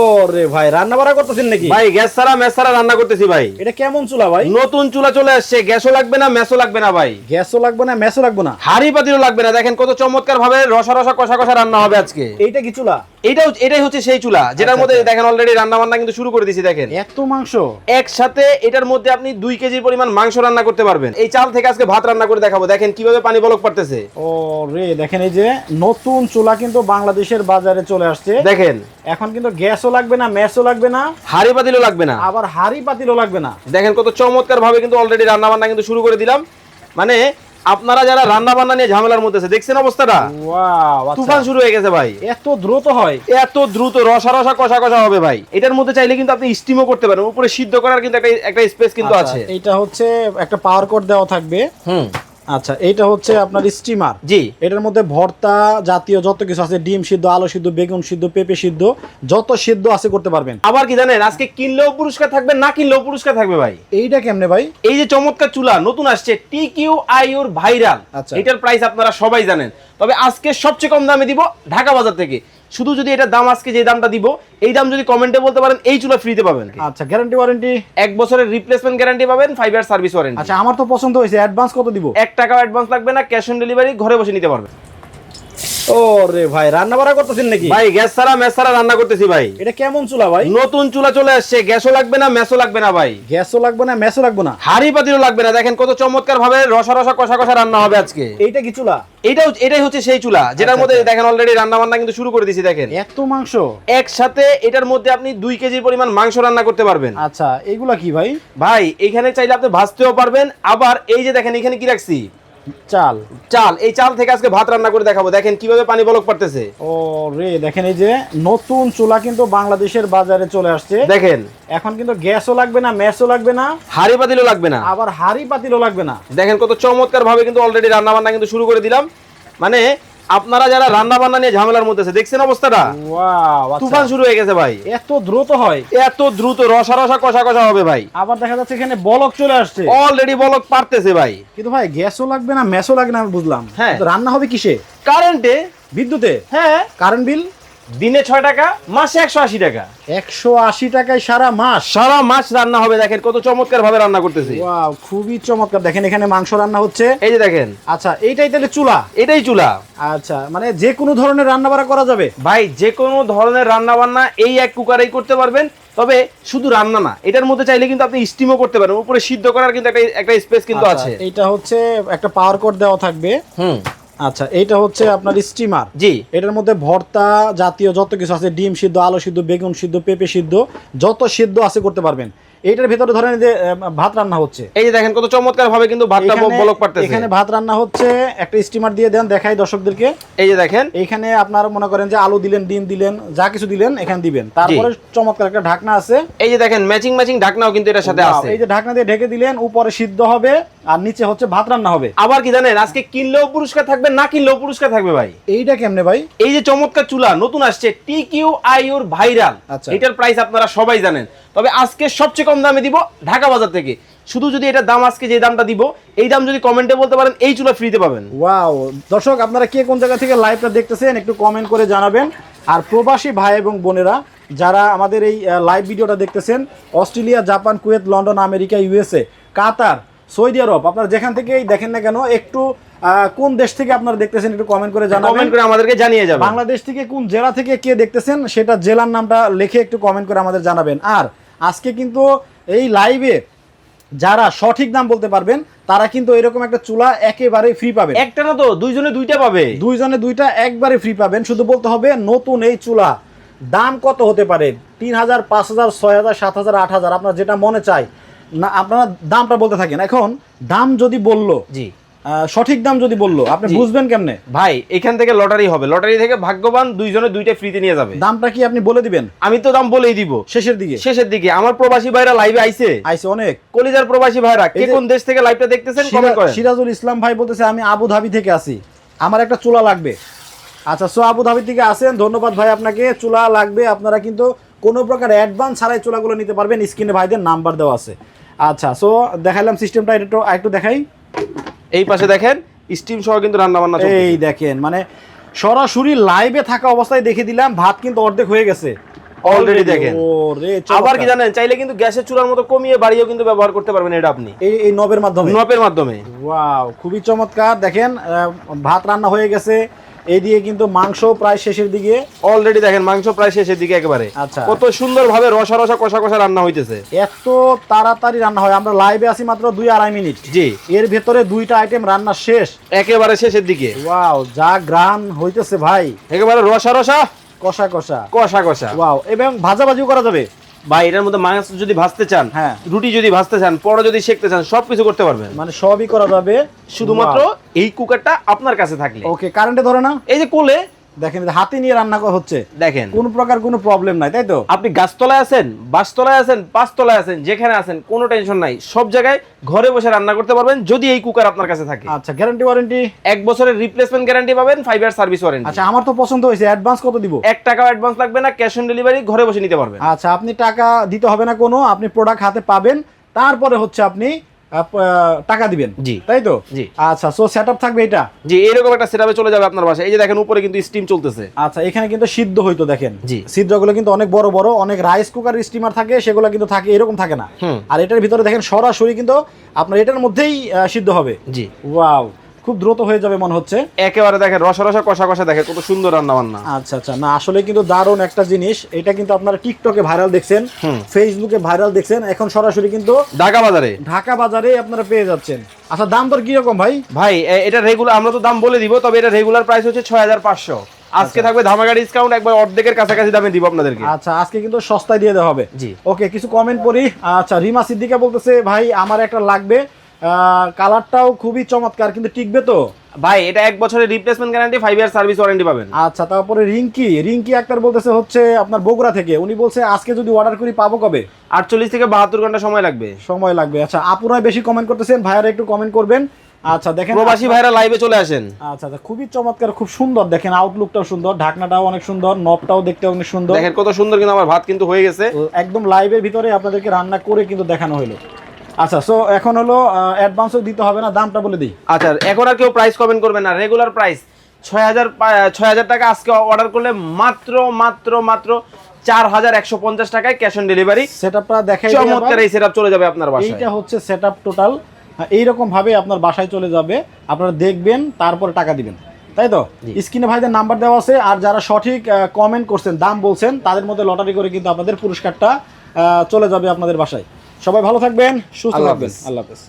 ওরে ভাই, রান্না বাড়া করতেছেন নাকি? ভাই গ্যাস ছাড়া মেস ছাড়া রান্না করতেছি ভাই। এটা কেমন চুলা ভাই? নতুন চুলা চলে আসছে, গ্যাসও লাগবে না মেসও লাগবে না ভাই। গ্যাসও লাগবে না, মেসও লাগবে না, হাড়ি পাতিলও লাগবে না। দেখেন কত চমৎকার ভাবে রসা রসা কষা কষা রান্না হবে আজকে। এইটা কি চুলা? এটাই হচ্ছে সেই চুলা যেটার মধ্যে দেখেন অলরেডি রান্না বান্না কিন্তু শুরু করে দিয়েছি। দেখেন এত মাংস একসাথে এটার মধ্যে আপনি 2 কেজি পরিমাণ মাংস রান্না করতে পারবেন। এই চাল থেকে আজকে ভাত রান্না করে দেখাবো। দেখেন কিভাবে পানি বলক পড়তেছে। ও রে, দেখেন এই যে নতুন চুলা কিন্তু বাংলাদেশের বাজারে চলে আসছে। দেখেন এখন কিন্তু গ্যাসও লাগবে না, মেসও লাগবে না, হাড়ি পাতিলও লাগবে না, আবার হাড়ি পাতিলও লাগবে না। দেখেন কত চমৎকার ভাবে কিন্তু অলরেডি রান্না বান্না কিন্তু শুরু করে দিলাম। মানে আপনারা যারা রান্না বান্না নিয়ে ঝামেলার মধ্যে আছে, দেখছেন অবস্থাটা, ওয়াও, তুফান শুরু হয়ে গেছে ভাই। এত দ্রুত হয়? এত দ্রুত রসা রসা কষা কষা হবে ভাই। এটার মধ্যে চাইলে কিন্তু আপনি স্টিমও করতে পারেন, উপরে সিদ্ধ করার কিন্তু একটা স্পেস কিন্তু আছে। এটা হচ্ছে একটা পাওয়ার কোড দেওয়া থাকবে। আচ্ছা, এইটা হচ্ছে আপনার স্টিমার। জি, এটার মধ্যে ভর্তা জাতীয় যত কিছু আছে, ডিম সিদ্ধ, আলু সিদ্ধ, বেগুন সিদ্ধ, পেঁপে সিদ্ধ, যত সিদ্ধ আছে করতে পারবেন। আবার কি জানেন, আজকে কিনলেও পুরস্কার থাকবে, না কিনলেও পুরস্কার থাকবে ভাই। এইটা কেমনে ভাই? এই যে চমৎকার চুলা নতুন আসছে TQIUR ভাইরাল, এটার প্রাইস আপনারা সবাই জানেন। তবে আজকে সবচেয়ে কম দামে দিব ঢাকা বাজার থেকে। শুধু যদি এটা দাম আজকে যে দামটা দিব, এই দাম যদি কমেন্টে বলতে পারেন, এই চুলা ফ্রিতে পাবেন। আচ্ছা, গ্যারান্টি ওয়ারেন্টি? 1 বছরের রিপ্লেসমেন্ট গ্যারান্টি পাবেন, 5 ইয়ার সার্ভিস ওয়ারেন্টি। আচ্ছা, আমার তো পছন্দ হয়েছে। অ্যাডভান্স কত দিব? 1 টাকাও অ্যাডভান্স লাগবে না, ক্যাশ অন ডেলিভারি, ঘরে বসে নিতে পারবেন। ওরে ভাই, রান্না বাড়া করতেছেন নাকি? ভাই গ্যাস ছাড়া মেস ছাড়া রান্না করতেছি ভাই। এটা কেমন চুলা ভাই? নতুন চুলা চলে আসছে, গ্যাসও লাগবে না মেসও লাগবে না ভাই। গ্যাসও লাগবে না, মেসও লাগবে না, হাড়ি পাতিলও লাগবে না। দেখেন কত চমৎকার ভাবে রসা রসা কষা কষা রান্না হবে আজকে। এইটা কি চুলা? এটাই হচ্ছে সেই চুলা যেটার মধ্যে দেখেন অলরেডি রান্না বান্না কিন্তু শুরু করে দিয়েছি। দেখেন এত মাংস একসাথে এটার মধ্যে আপনি 2 কেজি পরিমাণ মাংস রান্না করতে পারবেন। আচ্ছা, এগুলা কি ভাই? ভাই এখানে চাইলে আপনি ভাজতেও পারবেন। আবার এই যে দেখেন এখানে কি রাখছি, চাল। এই চাল থেকে আজকে ভাত রান্না করে দেখাবো। দেখেন কিভাবে পানি বলক পড়তেছে। ও রে, দেখেন এই যে নতুন চুলা কিন্তু বাংলাদেশের বাজারে চলে আসছে। দেখেন এখন কিন্তু গ্যাসও লাগবে না, মেসও লাগবে না, হাড়ি পাতিলও লাগবে না, আবার হাড়ি পাতিলও লাগবে না। দেখেন কত চমৎকার ভাবে কিন্তু অলরেডি রান্না বান্না কিন্তু শুরু করে দিলাম। মানে আপনারা যারা রান্না বান্না নিয়ে ঝামেলার মধ্যে আছে, দেখছেন অবস্থাটা, ওয়াও, তুফান শুরু হয়ে গেছে ভাই। এত দ্রুত হয়? এত দ্রুত রসা রসা কষা কষা হবে ভাই। আবার দেখা যাচ্ছে এখানে বলক চলে আসছে, অলরেডি বলক পারতেছে ভাই। কিন্তু ভাই গ্যাসও লাগবে না, মেসও লাগবে না, আমি বুঝলাম। হ্যাঁ, রান্না হবে কিসে? কারেন্টে, বিদ্যুতে? হ্যাঁ। কারেন্ট বিল দিনে 6 টাকা, মাসে 180 টাকা। 180 টাকায় সারা মাস রান্না হবে। দেখেন কত চমৎকার ভাবে রান্না করতেছি। ওয়াও, খুবই চমৎকার। দেখেন এখানে মাংস রান্না হচ্ছে, এই যে দেখেন। আচ্ছা, এইটাই তাহলে চুলা? এটাই চুলা। আচ্ছা, মানে যে কোনো ধরনের রান্না বাড়া করা যাবে ভাই, যে কোনো ধরনের রান্না বান্না এই এক কুকারেই করতে পারবেন। তবে শুধু রান্না না, এটার মধ্যে চাইলে কিন্তু আপনি স্টিমও করতে পারেন, উপরে সিদ্ধ করার কিন্তু একটা স্পেস কিন্তু আছে। এটা হচ্ছে একটা পাওয়ার কোড দেওয়া থাকবে। আচ্ছা, এইটা হচ্ছে আপনার স্টিমার। জি, এটার মধ্যে ভর্তা জাতীয় যত কিছু আছে, ডিম সিদ্ধ, আলু সিদ্ধ, বেগুন সিদ্ধ, পেঁপে সিদ্ধ, যত সিদ্ধ আছে করতে পারবেন। এইটার ভিতরে ধরেন যে ভাত রান্না হচ্ছে, এই যে দেখেন কত চমৎকার ভাবে কিন্তু ভাতটা বলক পারতেছে। এখানে ভাত রান্না হচ্ছে, একটা স্টিমার দিয়ে দেন, দেখাই দর্শকদেরকে। এই যে দেখেন, এইখানে আপনার মনে করেন যে আলু দিলেন, ডিম দিলেন, যা কিছু দিলেন এখানে দিবেন। তারপরে চমৎকার একটা ঢাকনা আছে। এই যে দেখেন ম্যাচিং ঢাকনাও কিন্তু এটার সাথে আছে। এই যে ঢাকনা দিয়ে ঢেকে দিলেন, উপরে সিদ্ধ হবে আর নিচে হচ্ছে ভাত রান্না হবে। আবার কি জানেন, আজকে কিনলেও পুরস্কার থাকবে, না কিনলেও পুরস্কার থাকবে ভাই। এইটা কেমনে ভাই? এই যে চমৎকার চুলা নতুন আসছে TQIUR ভাইরাল, এটার প্রাইস আপনারা সবাই জানেন। তবে আজকে সবচেয়ে কম দামে দিব ঢাকা বাজার থেকে। শুধু যদি এটা দাম আজকে যে দামটা দিব, এই দাম যদি কমেন্টে বলতে পারেন, এই চুলা ফ্রিতে পাবেন। ওয়াও, দর্শক আপনারা কে কোন জায়গা থেকে লাইভটা দেখতেছেন একটু কমেন্ট করে জানাবেন। আর প্রবাসী ভাই এবং বোনেরা যারা আমাদের এই লাইভ ভিডিওটা দেখতেছেন, Australia, Japan, Kuwait, London, America, USA, কাতার, সৌদি আরব, আপনারা যেখান থেকেই দেখেন না কেন, একটু কোন দেশ থেকে আপনারা দেখতেছেন একটু কমেন্ট করে জানাবেন, কমেন্ট করে আমাদেরকে জানিয়ে যাবেন। বাংলাদেশ থেকে কোন জেলা থেকে কে দেখতেছেন সেটা জেলার নামটা লিখে একটু কমেন্ট করে আমাদের জানাবেন। আর আজকে কিন্তু এই লাইভে যারা সঠিক দাম বলতে পারবেন তারা কিন্তু এরকম একটা চুলা একেবারে ফ্রি পাবেন। একটা না তো, দুইজনে দুইটা পাবে। দুইজনে দুইটা একবারে ফ্রি পাবেন। শুধু বলতে হবে নতুন এই চুলা দাম কত হতে পারে, 3000, 5000, 6000, 7000, 8000, আপনার যেটা মনে চায় না আপনারা দামটা বলতে থাকেন। এখন দাম যদি বললো, জি, সঠিক দাম যদি বললো, আপনি বুঝবেন কেমনে? ভাই এখান থেকে লটারি হবে, লটারি থেকে ভাগ্যবান দুইজনে দুইটা ফ্রিতে নিয়ে যাবে। দামটা কি আপনি বলে দিবেন? আমি তো দাম বলেই দিব শেষের দিকে। আমার প্রবাসী ভাইরা লাইভে আইছে অনেক কলিজার প্রবাসী ভাইরা, কে কোন দেশ থেকে লাইভটা দেখতেছেন কমেন্ট করেন। সিরাজুল ইসলাম ভাই বলতেছে আমি আবু ধাবি থেকে আসি, আমার একটা চুলা লাগবে। আচ্ছা, সো আবু ধাবি থেকে আসেন, ধন্যবাদ ভাই আপনাকে। চুলা লাগবে, আপনারা কিন্তু কোনো প্রকার অ্যাডভান্স ছাড়াই চুলাগুলো নিতে পারবেন, স্ক্রিনে ভাইদের নাম্বার দেওয়া আছে। আচ্ছা, সো দেখাইলাম সিস্টেমটা, এটা একটু দেখাই। এই পাশে দেখেন স্টিম সহ কিন্তু রান্না বান্না চলছে। এই দেখেন, মানে সরাসরি লাইভে থাকা অবস্থায় দেখে দিলাম, ভাত কিন্তু অর্ধেক হয়ে গেছে। অলরেডি দেখেন। ওরে আবার কি জানেন, চাইলে কিন্তু গ্যাসের চুলার মতো কমিয়ে বাড়িয়েও কিন্তু ব্যবহার করতে পারবেন এটা আপনি এই নবের মাধ্যমে। নপের মাধ্যমে। ওয়াও, খুবই চমৎকার। দেখেন ভাত রান্না হয়ে গেছে, এই দিয়ে কিন্তু মাংস প্রায় শেষের দিকে। অলরেডি দেখেন মাংস প্রায় শেষের দিকে একেবারে। আচ্ছা, কত সুন্দর ভাবে রসা রসা কষা কষা রান্না হইতেছে। এত তাড়াতাড়ি রান্না হয়। আমরা লাইভে আছি মাত্র 2-2.5 মিনিট, জি, এর ভেতরে 2টা আইটেম রান্না শেষ একেবারে শেষের দিকে। ওয়াও, যা গ্রান হইতেছে ভাই, একেবারে রসা রসা কষা কষা কষা কষা। ওয়াও, এবং ভাজাভাজিও করা যাবে ভাই এটার মধ্যে মাংস যদি ভাজতে চান, হ্যাঁ, রুটি যদি ভাজতে চান, পরোটা যদি সেকতে চান, সবকিছু করতে পারবেন। মানে সবই করা যাবে শুধুমাত্র এই কুকারটা আপনার কাছে থাকলে। ওকে, কারেন্টে ধরে না? এই যে কোলে দেখেন হাতে নিয়ে রান্না করা হচ্ছে, দেখেন কোন প্রকার কোনো প্রবলেম নাই, তাই তো? আপনি গাছতলায় আছেন, বাসতলায় আছেন, পাঁচতলায় আছেন, যেখানে আছেন কোনো টেনশন নাই, সব জায়গায় ঘরে বসে রান্না করতে পারবেন যদি এই কুকার আপনার কাছে থাকে। আচ্ছা, গ্যারান্টি ওয়ারেন্টি? 1 বছরের রিপ্লেসমেন্ট গ্যারান্টি পাবেন, 5 ইয়ার সার্ভিস ওয়ারেন্টি। আচ্ছা, আমার তো পছন্দ হয়েছে। অ্যাডভান্স কত দিব? 1 টাকাও অ্যাডভান্স লাগবে না, ক্যাশ অন ডেলিভারি, ঘরে বসে নিতে পারবেন। আচ্ছা, আপনি টাকা দিতে হবে না কোনো, আপনি প্রোডাক্ট হাতে পাবেন, তারপরে হচ্ছে আপনি টাকা দিবেন, জি, তাই তো? জি। আচ্ছা, সো সেটআপ থাকবে এটা? জি, এরকম একটা সেটআপে চলে যাবে আপনার বাসায়। এই যে দেখেন উপরে কিন্তু স্টিম চলতেছে। আচ্ছা, এখানে কিন্তু সিদ্ধ হইতো, দেখেন জি, ছিদ্রগুলো কিন্তু অনেক বড় বড়। অনেক রাইস কুকার স্টিমার থাকে, সেগুলো কিন্তু থাকে, এরকম থাকে না। আর এটার ভিতরে দেখেন সরাসরি কিন্তু আপনার এটার মধ্যেই সিদ্ধ হবে। জি, ওয়াও, খুব দ্রুত হয়ে যাবে মনে হচ্ছে। একেবারে দেখেন রসা রসা কষা কষা, দেখেন কত সুন্দর রান্না বান্না। আচ্ছা আচ্ছা, না আসলে কিন্তু দারুণ একটা জিনিস। এটা কিন্তু আপনারা টিকটকে ভাইরাল দেখছেন, ফেসবুকে ভাইরাল দেখছেন, এখন সরাসরি কিন্তু ঢাকা বাজারে আপনারা পেয়ে যাচ্ছেন। আচ্ছা, দাম দর কি রকম ভাই? ভাই এটা রেগুলার, আমরা তো দাম বলে দিব, তবে এটা রেগুলার প্রাইস হচ্ছে 6500। আজকে থাকবে ধামাকা ডিসকাউন্ট, একবার অর্ধেকের কাছাকাছি দামে দিব আপনাদেরকে। আচ্ছা, আজকে কিন্তু সস্তায় দিয়ে দেওয়া হবে। জি, ওকে, কিছু কমেন্ট পড়ি। আচ্ছা, রিমা সিদ্দিকা বলতেছে ভাই আমার একটা লাগবে, কালারটাও খুবই চমৎকার, কিন্তু টিকবে তো? ভাই এটা 1 বছরের replacement guarantee, 5 year service warranty পাবেন। আচ্ছা, তারপরে রিঙ্কি আক্তার বলতেছে হচ্ছে আপনার বগুড়া থেকে, উনি বলছে আজকে যদি অর্ডার করি পাবো কবে? 48 থেকে 72 ঘন্টা সময় লাগবে। আচ্ছা, আপুরা বেশি কমেন্ট করতেছেন, ভাইয়ারা একটু কমেন্ট করবেন। আচ্ছা, দেখেন প্রবাসী ভাইরা লাইভে চলে আসেন। আচ্ছা, খুবই চমৎকার, খুব সুন্দর। দেখেন আউটলুকটাও সুন্দর, ঢাকনাটাও অনেক সুন্দর, নবটাও দেখতে অনেক সুন্দর। দেখেন কত সুন্দর, কিন্তু আমার ভাত কিন্তু হয়ে গেছে একদম লাইভের ভিতরে আপনাদেরকে রান্না করে কিন্তু দেখানো হলো। আচ্ছা, সো এখন হলো অ্যাডভান্সও দিতে হবে না, দামটা বলে দিই। আচ্ছা, এখন আর কেউ প্রাইস কমেন্ট করবে না, রেগুলার প্রাইস 6000 টাকা। আজকে অর্ডার করলে মাত্র মাত্র মাত্র 4150 টাকায় ক্যাশ অন ডেলিভারি। সেটআপটা দেখাই, চমৎকার এই সেটআপ চলে যাবে আপনার বাসায়। এইটা হচ্ছে সেটআপ টোটাল, এইরকম ভাবে আপনার বাসায় চলে যাবে, আপনারা দেখবেন তারপরে টাকা দিবেন, তাই তো? স্ক্রিনে ভাইদের নাম্বার দেওয়া আছে, আর যারা সঠিক কমেন্ট করছেন, দাম বলছেন, তাদের মধ্যে লটারি করে কিন্তু আপনাদের পুরস্কারটা চলে যাবে আপনাদের বাসায়। সবাই ভালো থাকবেন, সুস্থ থাকবেন, আল্লাহ হাফেজ।